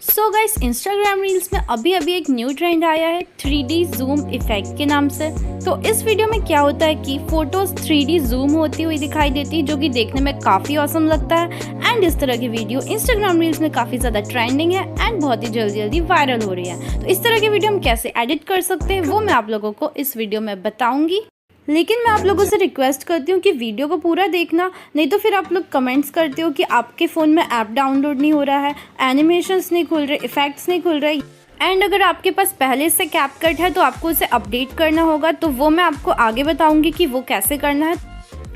So guys, Instagram reels में अभी एक न्यू ट्रेंड आया है 3D जूम इफेक्ट के नाम से। तो इस वीडियो में क्या होता है कि फोटोज 3D जूम होती हुई दिखाई देती है, जो कि देखने में काफ़ी ऑसम लगता है। एंड इस तरह की वीडियो इंस्टाग्राम रील्स में काफ़ी ज़्यादा ट्रेंडिंग है एंड बहुत ही जल्दी वायरल हो रही है। तो इस तरह की वीडियो हम कैसे एडिट कर सकते हैं वो मैं आप लोगों को इस वीडियो में बताऊँगी। लेकिन मैं आप लोगों से रिक्वेस्ट करती हूँ कि वीडियो को पूरा देखना, नहीं तो फिर आप लोग कमेंट्स करते हो कि आपके फ़ोन में ऐप डाउनलोड नहीं हो रहा है, एनिमेशंस नहीं खुल रहे, इफ़ेक्ट्स नहीं खुल रहे। एंड अगर आपके पास पहले से कैपकट है तो आपको उसे अपडेट करना होगा, तो वो मैं आपको आगे बताऊँगी कि वो कैसे करना है।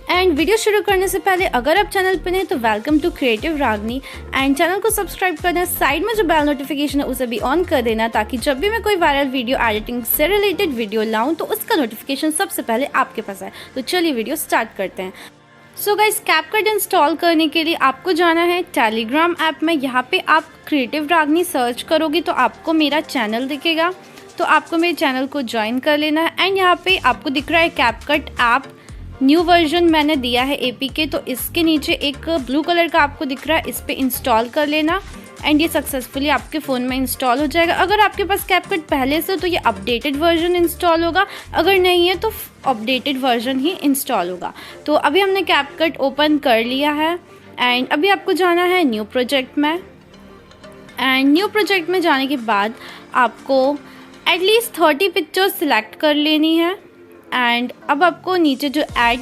एंड वीडियो शुरू करने से पहले अगर आप चैनल पर नहीं तो welcome to creative Ragni. And channel को सब्सक्राइब करना, साइड में जो बेल नोटिफिकेशन है उसे भी ऑन कर देना, ताकि जब भी मैं कोई वायरल वीडियो एडिटिंग से रिलेटेड वीडियो लाऊं तो उसका नोटिफिकेशन सबसे पहले आपके पास आए। तो चलिए वीडियो स्टार्ट करते हैं। सो गाइस, कैपकट इंस्टॉल करने के लिए आपको जाना है टेलीग्राम ऐप में। यहाँ पे आप क्रिएटिव रागनी सर्च करोगे तो आपको मेरा चैनल दिखेगा, तो आपको मेरे चैनल को ज्वाइन कर लेना है। एंड यहाँ पे आपको दिख रहा है कैपकट ऐप न्यू वर्जन मैंने दिया है APK, तो इसके नीचे एक ब्लू कलर का आपको दिख रहा है, इस पर इंस्टॉल कर लेना। एंड ये सक्सेसफुली आपके फ़ोन में इंस्टॉल हो जाएगा। अगर आपके पास कैपकट पहले से तो ये अपडेटेड वर्जन इंस्टॉल होगा, अगर नहीं है तो अपडेटेड वर्जन ही इंस्टॉल होगा। तो अभी हमने कैपकट ओपन कर लिया है एंड अभी आपको जाना है न्यू प्रोजेक्ट में। एंड न्यू प्रोजेक्ट में जाने के बाद आपको एटलीस्ट 30 पिक्चर्स सिलेक्ट कर लेनी है। एंड अब आपको नीचे जो ऐड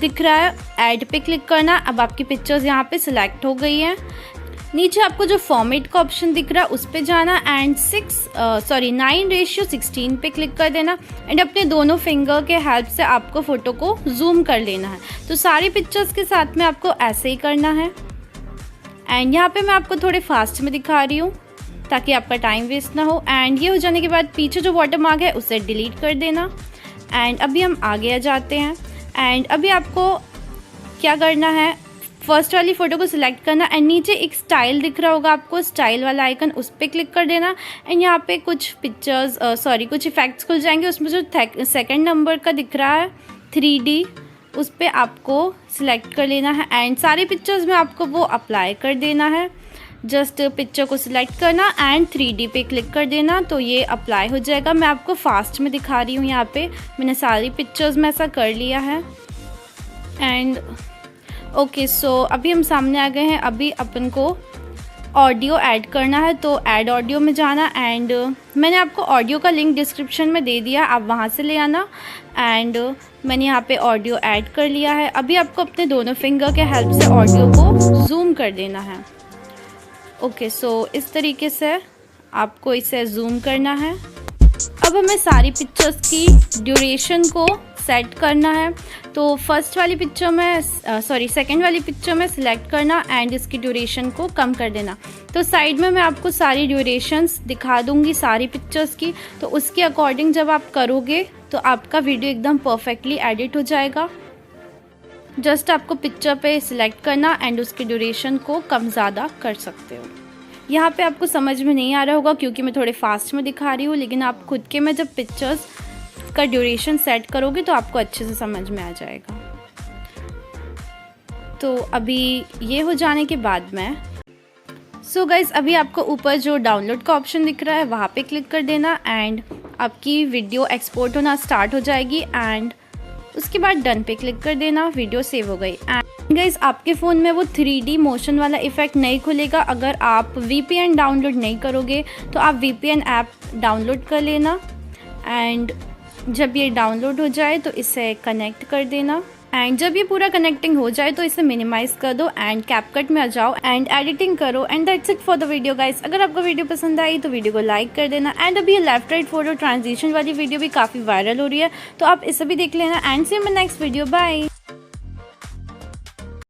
दिख रहा है, ऐड पे क्लिक करना। अब आपकी पिक्चर्स यहाँ पे सिलेक्ट हो गई हैं। नीचे आपको जो फॉर्मेट का ऑप्शन दिख रहा है उस पे जाना एंड 9:16 पे क्लिक कर देना। एंड अपने दोनों फिंगर के हेल्प से आपको फ़ोटो को जूम कर लेना है। तो सारी पिक्चर्स के साथ में आपको ऐसे ही करना है। एंड यहाँ पे मैं आपको थोड़े फास्ट में दिखा रही हूँ ताकि आपका टाइम वेस्ट ना हो। एंड ये हो जाने के बाद पीछे जो वाटरमार्क है उसे डिलीट कर देना। एंड अभी हम आगे आ जाते हैं। एंड अभी आपको क्या करना है, फर्स्ट वाली फ़ोटो को सिलेक्ट करना एंड नीचे एक स्टाइल दिख रहा होगा आपको, स्टाइल वाला आइकन, उस पर क्लिक कर देना। एंड यहाँ पे कुछ पिक्चर्स कुछ इफ़ेक्ट्स खुल जाएंगे। उसमें जो सेकंड नंबर का दिख रहा है 3D, उस पर आपको सिलेक्ट कर लेना है। एंड सारी पिक्चर्स में आपको वो अप्लाई कर देना है। जस्ट पिक्चर को सिलेक्ट करना एंड 3D पे क्लिक कर देना, तो ये अप्लाई हो जाएगा। मैं आपको फास्ट में दिखा रही हूँ, यहाँ पे मैंने सारी पिक्चर्स में ऐसा कर लिया है। एंड ओके, सो अभी हम सामने आ गए हैं। अभी अपन को ऑडियो ऐड करना है, तो ऐड ऑडियो में जाना। एंड मैंने आपको ऑडियो का लिंक डिस्क्रिप्शन में दे दिया, आप वहाँ से ले आना। एंड मैंने यहाँ पे ऑडियो ऐड कर लिया है। अभी आपको अपने दोनों फिंगर के हेल्प से ऑडियो को जूम कर देना है। ओके, सो इस तरीके से आपको इसे जूम करना है। अब हमें सारी पिक्चर्स की ड्यूरेशन को सेट करना है। तो फर्स्ट वाली पिक्चर में सेकंड वाली पिक्चर में सिलेक्ट करना एंड इसकी ड्यूरेशन को कम कर देना। तो साइड में मैं आपको सारी ड्यूरेशंस दिखा दूंगी सारी पिक्चर्स की, तो उसके अकॉर्डिंग जब आप करोगे तो आपका वीडियो एकदम परफेक्टली एडिट हो जाएगा। जस्ट आपको पिक्चर पे सिलेक्ट करना एंड उसकी ड्यूरेशन को कम ज़्यादा कर सकते हो। यहाँ पे आपको समझ में नहीं आ रहा होगा क्योंकि मैं थोड़े फास्ट में दिखा रही हूँ, लेकिन आप खुद के में जब पिक्चर्स का ड्यूरेशन सेट करोगे तो आपको अच्छे से समझ में आ जाएगा। तो अभी ये हो जाने के बाद में सो गाइज, अभी आपको ऊपर जो डाउनलोड का ऑप्शन दिख रहा है वहाँ पे क्लिक कर देना एंड आपकी वीडियो एक्सपोर्ट होना स्टार्ट हो जाएगी। एंड उसके बाद डन पे क्लिक कर देना, वीडियो सेव हो गई। एंड गाइस, आपके फ़ोन में वो 3D मोशन वाला इफ़ेक्ट नहीं खुलेगा अगर आप VPN डाउनलोड नहीं करोगे। तो आप VPN ऐप डाउनलोड कर लेना एंड जब ये डाउनलोड हो जाए तो इसे कनेक्ट कर देना। एंड जब ये पूरा कनेक्टिंग हो जाए तो इसे मिनिमाइज़ कर दो एंड कैपकट में आ जाओ एंड एडिटिंग करो। And that's it for the video guys. अगर आपको वीडियो पसंद आई तो वीडियो को लाइक कर देना। एंड अभी ये लेफ्ट राइट फोटो ट्रांजिशन वाली वीडियो भी काफ़ी वायरल हो रही है, तो आप इसे भी देख लेना। And see you in my next video, bye.